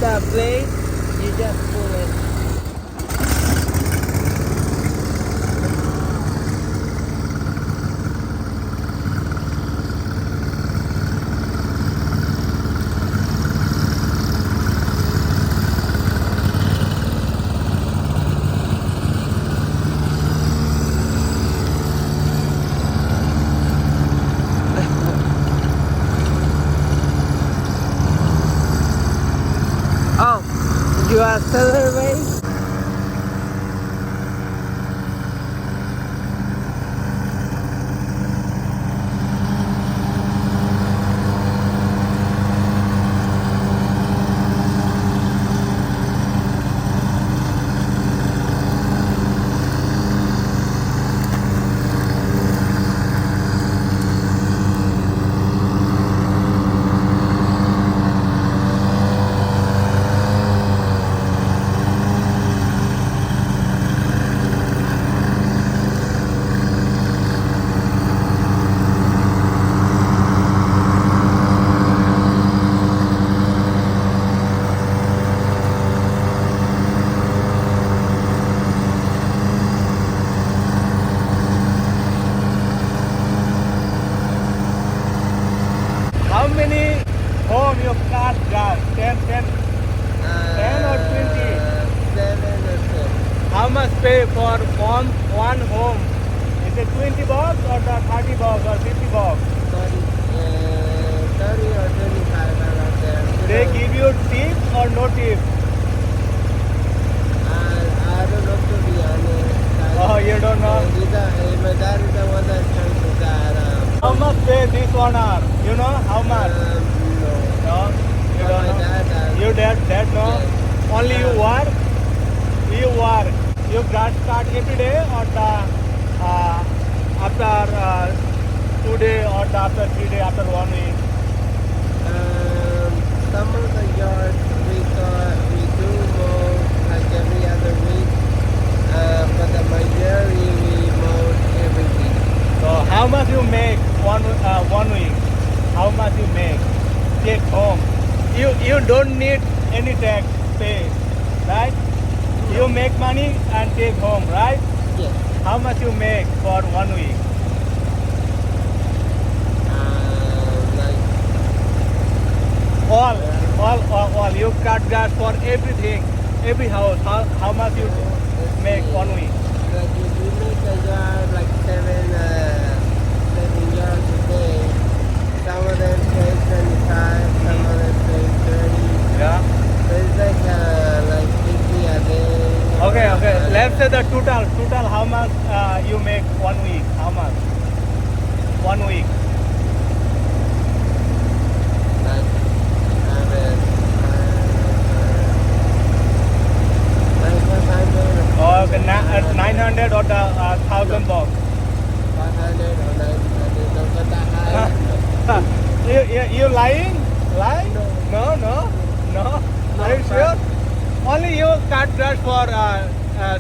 the blade, you just pull it. Oh, you are accelerate? How many home your car drive? 10 or 20? 7 or 10. How much pay for one home? Is it 20 bucks or the 30 bucks or 50 bucks? 30 or 25 around there. They give you tip or no tip? I don't know, to be honest. Oh, you don't know? My dad is the one that's trying to that. How much pay this one hour? You know how much? No. No? You But don't my know? dad does. Your dad no? Yes. Only you work? You work. You start every day or the after 2 day or the after 3 day after 1 week? Some of the yards we do mow like every other week, but the majority we mow every week. So how much you make one week? How much you make? Take home. You don't need any tax pay, right? You make money and take home, right? Yes. How much you make for 1 week? Like All. You cut grass for everything, every house. How much you make 1 week? like if we make a yard like 7 yards a day, some of them pay 25, some of them pay 30. Yeah. So it's like 50 a day. Okay. Let's say the total. How much you make 1 week? How much? 1 week. Like, Okay, 900 or the 1,000 bucks. 500 or 900, don't go that high. You lying? Lying? No. Are you sure? Only you cut grass for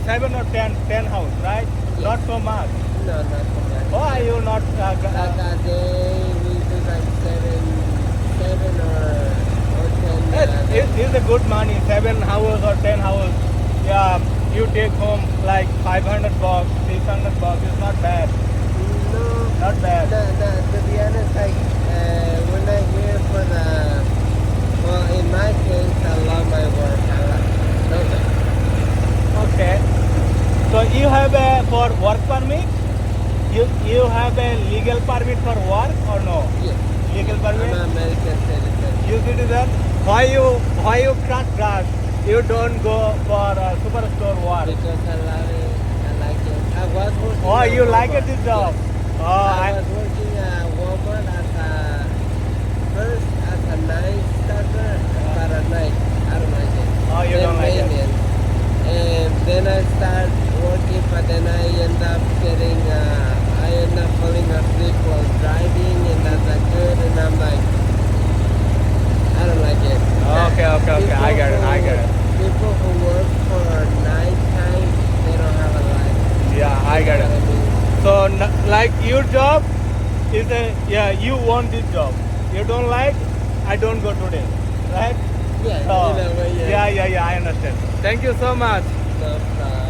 7 or 10 house, right? Yes. Not so much. No, not so much. Why you not? Like a day, we do like 7 or 10. It's a good money. 7 hours or 10 hours. Yeah, you take home like 500 bucks, 600 bucks. It's not bad. No. Not bad. To be honest, like when I hear well, in my case, I love my work. I love it. Okay. So you have a for work permit? You have a legal permit for work or no? Yes. Legal I'm permit? an American citizen. You citizen? Why you cut grass? You don't go for superstore work. Because I love it. I like it. I was working. Oh, at you like Walmart. it this job? Yes. Oh, I was working at Walmart first as a night starter, but at night I don't like it. Oh, you Then don't like it? maintenance. And then I start working, but then I end up falling asleep while driving, and that's not good. And I'm like, I don't like it. Okay. I get it. People who work for nighttime, they don't have a life. Yeah, I get You know it. what I mean? So, like your job is you want this job. You don't like, I don't go today, right? Yeah, Oh, in a way, yeah, I understand. Thank you so much. No problem.